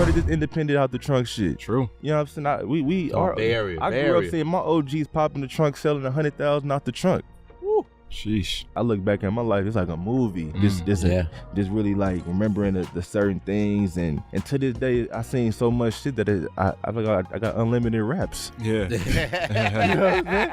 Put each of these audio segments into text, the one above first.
started this independent out the trunk shit. True. You know what I'm saying? I Bay grew up seeing my OGs popping the trunk, selling 100,000 out the trunk. Woo. Sheesh. I look back at my life, it's like a movie. Just really like remembering the certain things, and to this day, I seen so much shit that I got unlimited raps. Yeah. You know what I'm saying?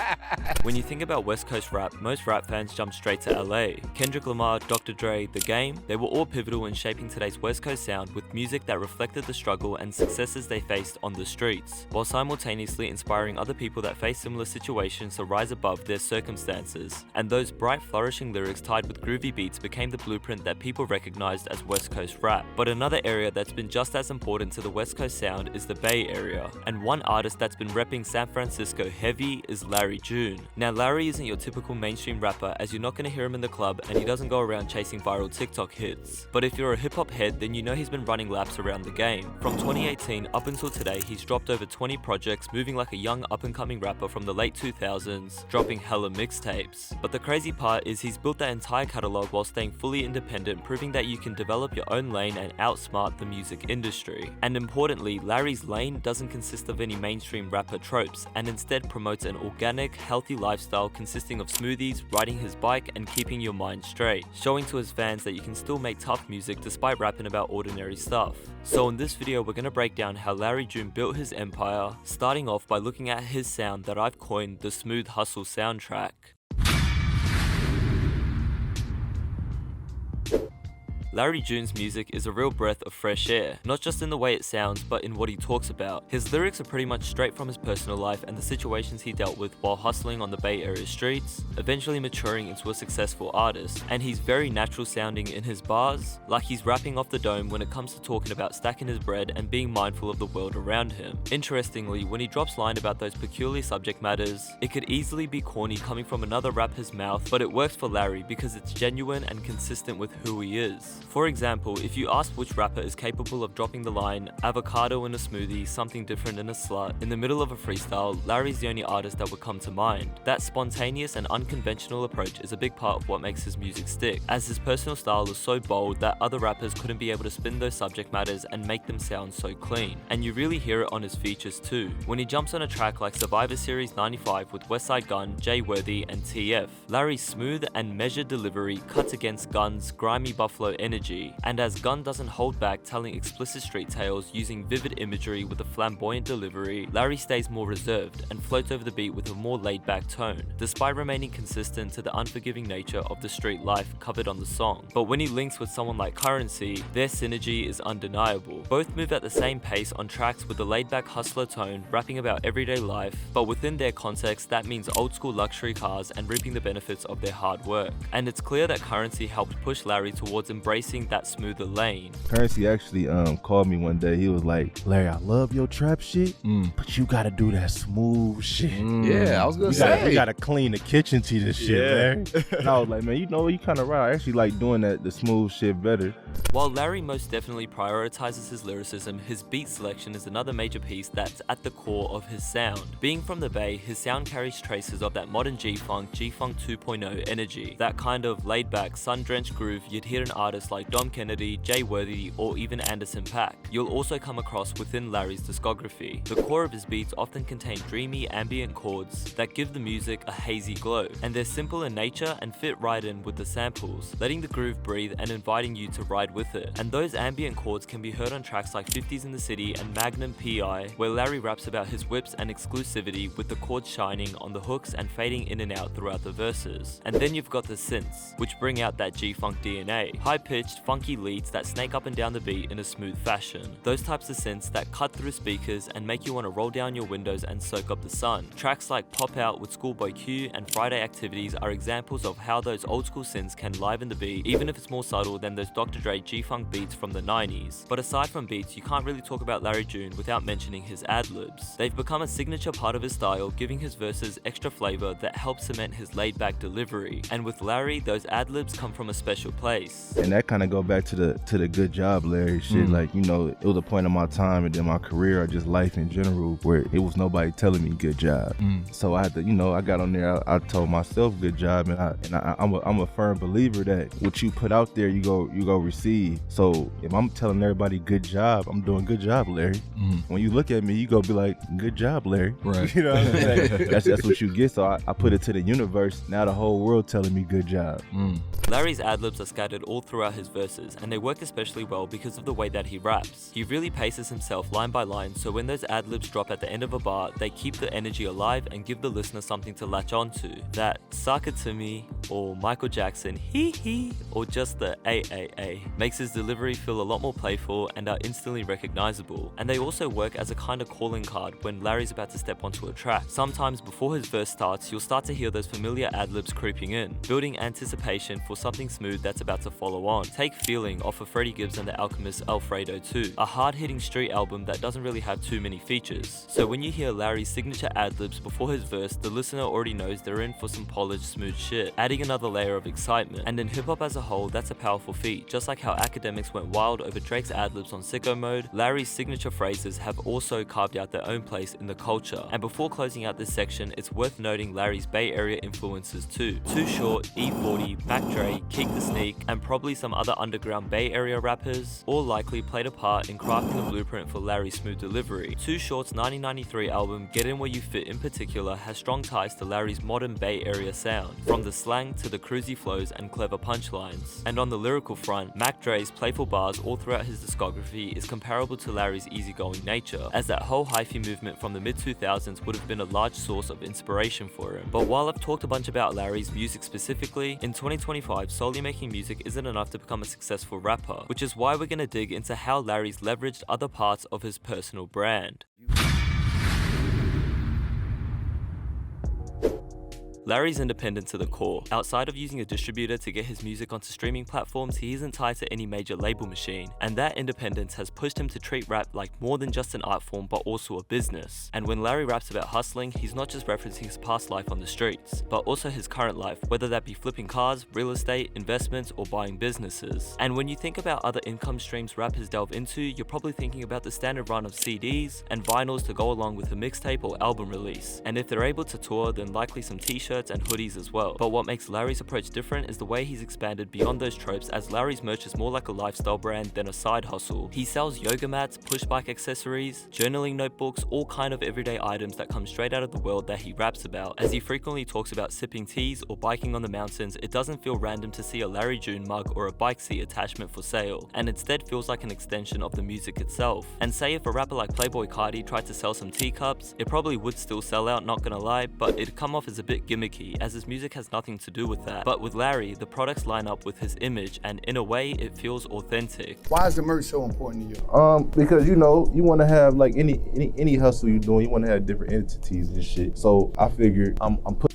When you think about West Coast rap, most rap fans jump straight to LA. Kendrick Lamar, Dr. Dre, The Game, they were all pivotal in shaping today's West Coast sound with music that reflected the struggle and successes they faced on the streets, while simultaneously inspiring other people that face similar situations to rise above their circumstances. And those bright, flourishing lyrics tied with groovy beats became the blueprint that people recognized as West Coast rap. But another area that's been just as important to the West Coast sound is the Bay Area, and one artist that's been repping San Francisco heavy is Larry June. Now, Larry isn't your typical mainstream rapper, as you're not going to hear him in the club, and he doesn't go around chasing viral TikTok hits. But if you're a hip-hop head, then you know he's been running laps around the game. From 2018 up until today, he's dropped over 20 projects, moving like a young up-and-coming rapper from the late 2000s, dropping hella mixtapes. But the crazy part is he's built that entire catalog while staying fully independent, proving that you can develop your own lane and outsmart the music industry. And importantly, Larry's lane doesn't consist of any mainstream rapper tropes, and instead promotes an organic, healthy lifestyle consisting of smoothies, riding his bike, and keeping your mind straight, showing to his fans that you can still make tough music despite rapping about ordinary stuff. So in this video, we're gonna break down how Larry June built his empire, starting off by looking at his sound that I've coined the Smooth Hustle soundtrack. Larry June's music is a real breath of fresh air, not just in the way it sounds, but in what he talks about. His lyrics are pretty much straight from his personal life and the situations he dealt with while hustling on the Bay Area streets, eventually maturing into a successful artist. And he's very natural sounding in his bars, like he's rapping off the dome when it comes to talking about stacking his bread and being mindful of the world around him. Interestingly, when he drops line about those peculiar subject matters, it could easily be corny coming from another rapper's mouth, but it works for Larry because it's genuine and consistent with who he is. For example, if you ask which rapper is capable of dropping the line, avocado in a smoothie, something different in a slut, in the middle of a freestyle, Larry's the only artist that would come to mind. That spontaneous and unconventional approach is a big part of what makes his music stick, as his personal style is so bold that other rappers couldn't be able to spin those subject matters and make them sound so clean. And you really hear it on his features too, when he jumps on a track like Survivor Series 95 with Westside Gunn, Jay Worthy, and TF. Larry's smooth and measured delivery cuts against Gunn's grimy Buffalo energy, and as Gunn doesn't hold back telling explicit street tales using vivid imagery with a flamboyant delivery, Larry stays more reserved and floats over the beat with a more laid-back tone, despite remaining consistent to the unforgiving nature of the street life covered on the song. But when he links with someone like Currency, their synergy is undeniable. Both move at the same pace on tracks with a laid-back hustler tone, rapping about everyday life, but within their context that means old-school luxury cars and reaping the benefits of their hard work. And it's clear that Currency helped push Larry towards embracing that smoother lane. Currency actually called me one day. He was like, Larry, I love your trap shit, but you gotta do that smooth shit. Yeah, I was gonna say. We gotta clean the kitchen to this shit, Larry. And I was like, man, you know, you kind of right. I actually like doing the smooth shit better. While Larry most definitely prioritizes his lyricism, his beat selection is another major piece that's at the core of his sound. Being from the Bay, his sound carries traces of that modern G-Funk 2.0 energy, that kind of laid-back, sun-drenched groove you'd hear an artist like Dom Kennedy, Jay Worthy, or even Anderson .Paak. You'll also come across within Larry's discography. The core of his beats often contain dreamy, ambient chords that give the music a hazy glow, and they're simple in nature and fit right in with the samples, letting the groove breathe and inviting you to ride with it. And those ambient chords can be heard on tracks like 50s in the City and Magnum P.I., where Larry raps about his whips and exclusivity with the chords shining on the hooks and fading in and out throughout the verses. And then you've got the synths, which bring out that G-Funk DNA, high-pitched, funky leads that snake up and down the beat in a smooth fashion. Those types of synths that cut through speakers and make you want to roll down your windows and soak up the sun. Tracks like Pop Out with Schoolboy Q and Friday Activities are examples of how those old school synths can liven the beat, even if it's more subtle than those Dr. Dre G-Funk beats from the 90s. But aside from beats, you can't really talk about Larry June without mentioning his ad-libs. They've become a signature part of his style, giving his verses extra flavor that helps cement his laid-back delivery. And with Larry, those ad-libs come from a special place. And that kind of go back to the good job, Larry shit. Like, you know, it was a point in my time and in my career or just life in general where it was nobody telling me good job. So I had to, you know, I got on there, I told myself good job, and I'm a firm believer that what you put out there, you go receive. So if I'm telling everybody good job, I'm doing good job, Larry. When you look at me, you go be like, good job, Larry. Right. You know what I'm saying? That's what you get. So I put it to the universe. Now the whole world telling me good job. Larry's ad-libs are scattered all throughout his verses, and they work especially well because of the way that he raps. He really paces himself line by line, so when those ad-libs drop at the end of a bar, they keep the energy alive and give the listener something to latch onto. That "suck it to me," or Michael Jackson hee hee, or just the AAA makes his delivery feel a lot more playful and are instantly recognizable. And they also work as a kind of calling card when Larry's about to step onto a track. Sometimes before his verse starts, you'll start to hear those familiar ad-libs creeping in, building anticipation for something smooth that's about to follow on. Take Feeling off of Freddie Gibbs and the Alchemist's Alfredo 2, a hard-hitting street album that doesn't really have too many features. So when you hear Larry's signature ad-libs before his verse, the listener already knows they're in for some polished, smooth shit, adding another layer of excitement. And in hip-hop as a whole, that's a powerful feat. Just like how academics went wild over Drake's ad-libs on Sicko Mode, Larry's signature phrases have also carved out their own place in the culture. And before closing out this section, it's worth noting Larry's Bay Area influences too. Too Short, E40, Mac Dre, Keek the Sneak, and probably some other underground Bay Area rappers all likely played a part in crafting the blueprint for Larry's smooth delivery. Too Short's 1993 album Get In Where You Fit in particular has strong ties to Larry's modern Bay Area sound, from the slang to the cruisy flows and clever punchlines. And on the lyrical front, Mac Dre's playful bars all throughout his discography is comparable to Larry's easygoing nature, as that whole hyphy movement from the mid-2000s would have been a large source of inspiration for him. But while I've talked a bunch about Larry's music specifically, in 2025, solely making music isn't enough to become a successful rapper, which is why we're gonna dig into how Larry's leveraged other parts of his personal brand. Larry's independent to the core. Outside of using a distributor to get his music onto streaming platforms, he isn't tied to any major label machine, and that independence has pushed him to treat rap like more than just an art form but also a business. And when Larry raps about hustling, he's not just referencing his past life on the streets, but also his current life, whether that be flipping cars, real estate, investments, or buying businesses. And when you think about other income streams rappers delve into, you're probably thinking about the standard run of CDs and vinyls to go along with a mixtape or album release. And if they're able to tour, then likely some t-shirts and hoodies as well. But what makes Larry's approach different is the way he's expanded beyond those tropes, as Larry's merch is more like a lifestyle brand than a side hustle. He sells yoga mats, push bike accessories, journaling notebooks, all kind of everyday items that come straight out of the world that he raps about. As he frequently talks about sipping teas or biking on the mountains, it doesn't feel random to see a Larry June mug or a bike seat attachment for sale, and instead feels like an extension of the music itself. And say if a rapper like Playboy Cardi tried to sell some teacups, it probably would still sell out, not gonna lie, but it'd come off as a bit gimmicky, as his music has nothing to do with that. But with Larry, the products line up with his image, and in a way, it feels authentic. Why is the merch so important to you? Because you know, you want to have like any hustle you're doing, you want to have different entities and shit. So I figured I'm putting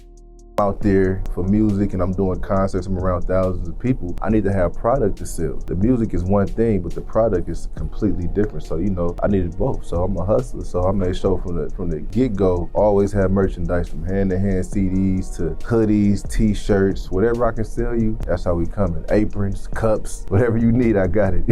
out there for music and I'm doing concerts, I'm around thousands of people. I need to have product to sell. The music is one thing, but the product is completely different. So you know, I needed both. So I'm a hustler. So I made sure from the get-go, always have merchandise from hand-to-hand CDs to hoodies, t-shirts, whatever I can sell you, that's how we coming. Aprons, cups, whatever you need, I got it.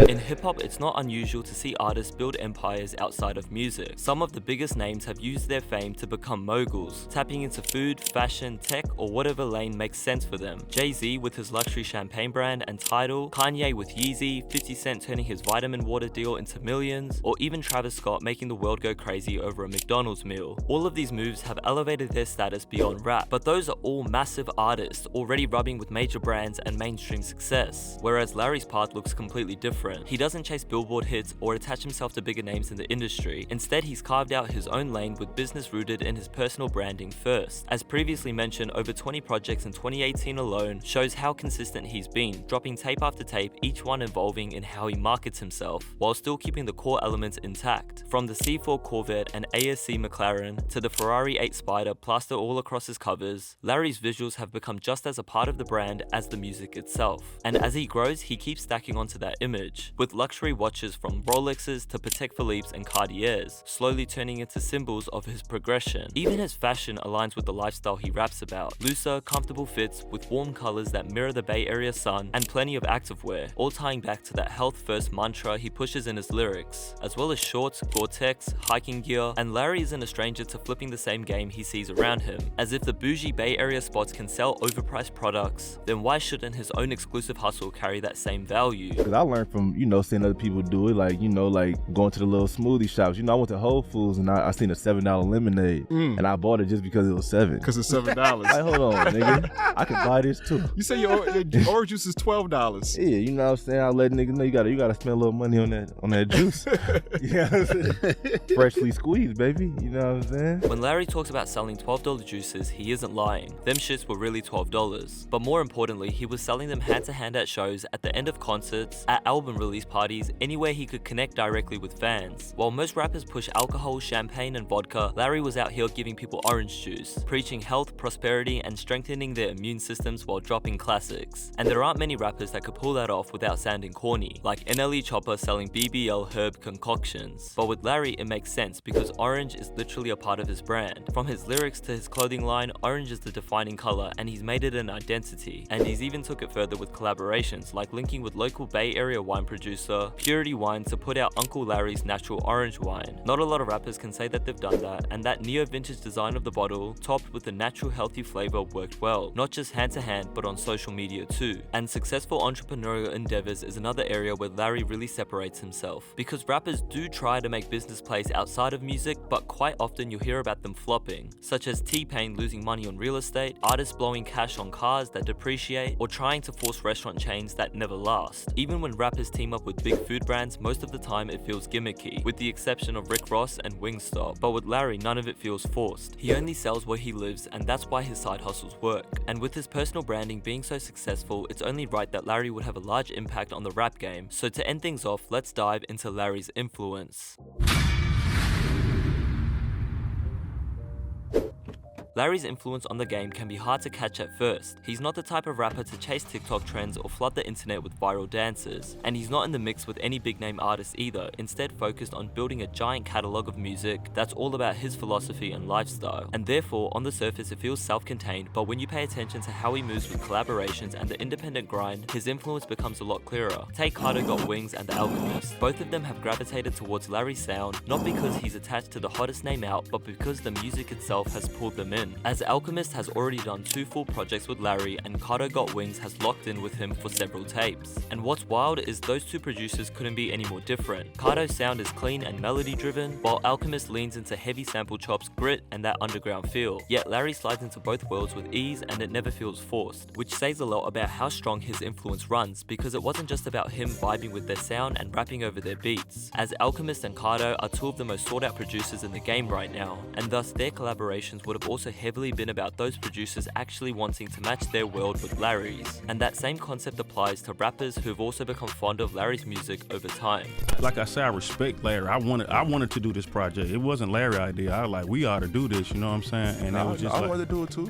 In hip-hop, it's not unusual to see artists build empires outside of music. Some of the biggest names have used their fame to become moguls, tapping into food, fashion, tech, or whatever lane makes sense for them. Jay-Z with his luxury champagne brand and Tidal, Kanye with Yeezy, 50 Cent turning his vitamin water deal into millions, or even Travis Scott making the world go crazy over a McDonald's meal. All of these moves have elevated their status beyond rap, but those are all massive artists already rubbing with major brands and mainstream success, whereas Larry's path looks completely different. He doesn't chase Billboard hits or attach himself to bigger names in the industry. Instead, he's carved out his own lane with business rooted in his personal branding first. As previously mentioned, over 20 projects in 2018 alone shows how consistent he's been, dropping tape after tape, each one evolving in how he markets himself, while still keeping the core elements intact. From the C4 Corvette and ASC McLaren to the Ferrari 8 Spider plastered all across his covers, Larry's visuals have become just as a part of the brand as the music itself. And as he grows, he keeps stacking onto that image, with luxury watches from Rolexes to Patek Philippe's and Cartiers, slowly turning into symbols of his progression. Even his fashion aligns with the lifestyle he raps raps about. Looser, comfortable fits with warm colors that mirror the Bay Area sun and plenty of activewear, all tying back to that health first mantra he pushes in his lyrics, as well as shorts, Gore-Tex, hiking gear, and Larry isn't a stranger to flipping the same game he sees around him. As if the bougie Bay Area spots can sell overpriced products, then why shouldn't his own exclusive hustle carry that same value? Cause I learned from, seeing other people do it, like going to the little smoothie shops. I went to Whole Foods and I seen a $7 lemonade, and I bought it just because it was $7. Because it's $7. Like, hold on, nigga, I can buy this too. You say your orange juice is $12. Yeah, you know what I'm saying? I let niggas know you gotta spend a little money on that juice. Freshly squeezed, baby. You know what I'm saying? When Larry talks about selling $12 juices, he isn't lying. Them shits were really $12. But more importantly, he was selling them hand to hand at shows, at the end of concerts, at album release parties, anywhere he could connect directly with fans. While most rappers push alcohol, champagne, and vodka, Larry was out here giving people orange juice, preaching health, prosperity, and strengthening their immune systems while dropping classics. And there aren't many rappers that could pull that off without sounding corny, like NLE Chopper selling BBL herb concoctions. But with Larry, it makes sense because orange is literally a part of his brand. From his lyrics to his clothing line, orange is the defining color, and he's made it an identity. And he's even took it further with collaborations, like linking with local Bay Area wine producer Purity Wine to put out Uncle Larry's natural orange wine. Not a lot of rappers can say that they've done that, and that neo-vintage design of the bottle, topped with the natural healthy flavor, worked well, not just hand to hand, but on social media too. And successful entrepreneurial endeavors is another area where Larry really separates himself, because rappers do try to make business plays outside of music, but quite often you'll hear about them flopping, such as T-Pain losing money on real estate, artists blowing cash on cars that depreciate, or trying to force restaurant chains that never last. Even when rappers team up with big food brands, most of the time it feels gimmicky, with the exception of Rick Ross and Wingstop. But with Larry, none of it feels forced. He only sells where he lives, and that's why his side hustles work. And with his personal branding being so successful, it's only right that Larry would have a large impact on the rap game. So to end things off, let's dive into Larry's influence. Larry's influence on the game can be hard to catch at first. He's not the type of rapper to chase TikTok trends or flood the internet with viral dances. And he's not in the mix with any big name artists either, instead focused on building a giant catalogue of music that's all about his philosophy and lifestyle. And therefore, on the surface it feels self-contained, but when you pay attention to how he moves with collaborations and the independent grind, his influence becomes a lot clearer. Take Carter Got Wings and The Alchemist. Both of them have gravitated towards Larry's sound, not because he's attached to the hottest name out, but because the music itself has pulled them in. As Alchemist has already done 2 full projects with Larry, and Carter Got Wings has locked in with him for several tapes. And what's wild is those 2 producers couldn't be any more different. Carter's sound is clean and melody driven, while Alchemist leans into heavy sample chops, grit, and that underground feel. Yet Larry slides into both worlds with ease, and it never feels forced, which says a lot about how strong his influence runs, because it wasn't just about him vibing with their sound and rapping over their beats, as Alchemist and Carter are 2 of the most sought out producers in the game right now, and thus their collaborations would have also heavily been about those producers actually wanting to match their world with Larry's. And that same concept applies to rappers who've also become fond of Larry's music over time. Like I said, I respect Larry. I wanted to do this project. It wasn't Larry's idea. I was like, we ought to do this, you know what I'm saying? And it was just I like, wanted to do it too.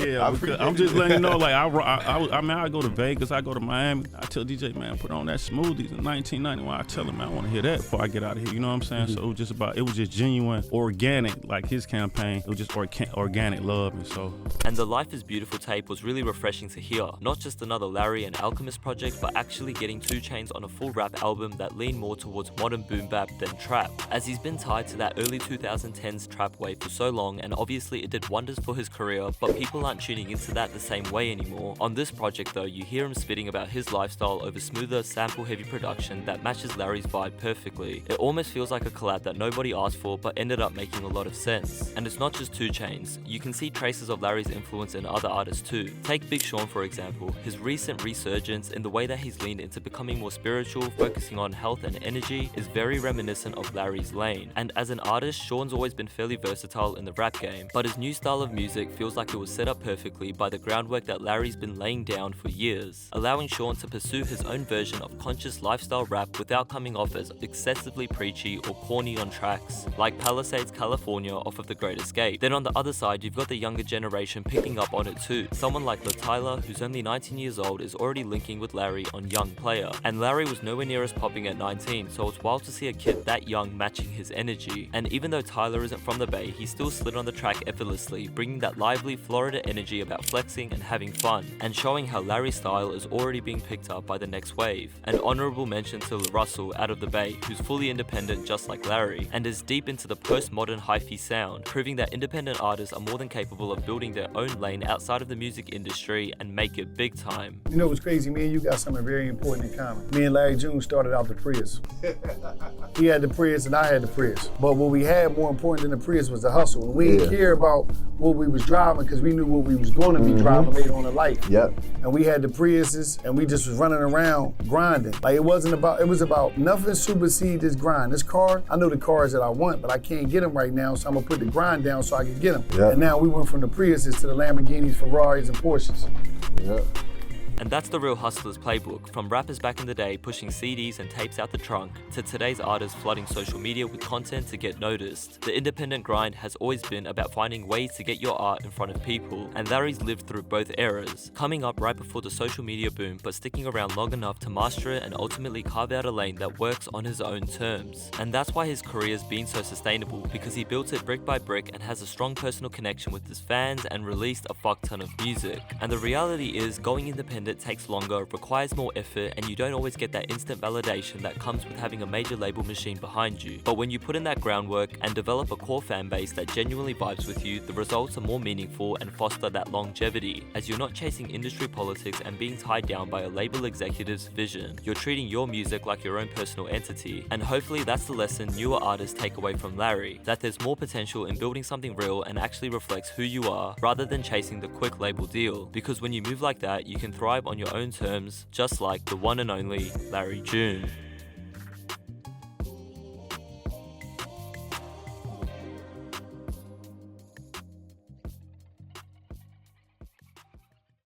Yeah. I'm just letting you know, like I mean, I go to Vegas, I go to Miami. I tell DJ, man, put on that Smoothies in 1991. I tell him, man, I want to hear that before I get out of here. You know what I'm saying? So it was just genuine, organic, like his campaign. It was just organic love, and the Life is Beautiful tape was really refreshing to hear. Not just another Larry and Alchemist project, but actually getting 2 Chainz on a full rap album that leaned more towards modern boom bap than trap, as he's been tied to that early 2010s trap wave for so long, and obviously it did wonders for his career, but people aren't tuning into that the same way anymore. On this project though, you hear him spitting about his lifestyle over smoother, sample-heavy production that matches Larry's vibe perfectly. It almost feels like a collab that nobody asked for, but ended up making a lot of sense. And it's not just 2 Chainz. You can see traces of Larry's influence in other artists too. Take Big Sean for example. His recent resurgence in the way that he's leaned into becoming more spiritual, focusing on health and energy, is very reminiscent of Larry's lane. And as an artist, Sean's always been fairly versatile in the rap game, but his new style of music feels like it was set up perfectly by the groundwork that Larry's been laying down for years, allowing Sean to pursue his own version of conscious lifestyle rap without coming off as excessively preachy or corny on tracks like Palisades California off of The Great Escape. Then on the other side, you've got the younger generation picking up on it too. Someone like Tyler, who's only 19 years old, is already linking with Larry on Young Plya. And Larry was nowhere near as popping at 19, so it's wild to see a kid that young matching his energy. And even though Tyler isn't from the Bay, he still slid on the track effortlessly, bringing that lively Florida energy about flexing and having fun, and showing how Larry's style is already being picked up by the next wave. An honorable mention to Russell out of the Bay, who's fully independent just like Larry, and is deep into the postmodern hi-fi sound, proving that independent artists are more than capable of building their own lane outside of the music industry and make it big time. You know what's crazy? Me and you got something very important in common. Me and Larry June started out the Prius. He had the Prius and I had the Prius. But what we had more important than the Prius was the hustle. And we didn't care about what we was driving because we knew what we was going to be driving later on in life. Yep. And we had the Priuses and we just was running around grinding. Like it was about nothing supersede this grind. This car, I know the cars that I want, but I can't get them right now, so I'm gonna put the grind down so I can get them. Yep. And now we went from the Priuses to the Lamborghinis, Ferraris, and Porsches. Yep. And that's the real hustler's playbook, from rappers back in the day pushing CDs and tapes out the trunk, to today's artists flooding social media with content to get noticed. The independent grind has always been about finding ways to get your art in front of people, and Larry's lived through both eras, coming up right before the social media boom, but sticking around long enough to master it and ultimately carve out a lane that works on his own terms. And that's why his career's been so sustainable, because he built it brick by brick and has a strong personal connection with his fans and released a fuck ton of music. And the reality is, going independent takes longer, requires more effort, and you don't always get that instant validation that comes with having a major label machine behind you. But when you put in that groundwork and develop a core fan base that genuinely vibes with you, the results are more meaningful and foster that longevity, as you're not chasing industry politics and being tied down by a label executive's vision. You're treating your music like your own personal entity, and hopefully that's the lesson newer artists take away from Larry, that there's more potential in building something real and actually reflects who you are, rather than chasing the quick label deal. Because when you move like that, you can thrive on your own terms, just like the one and only Larry June.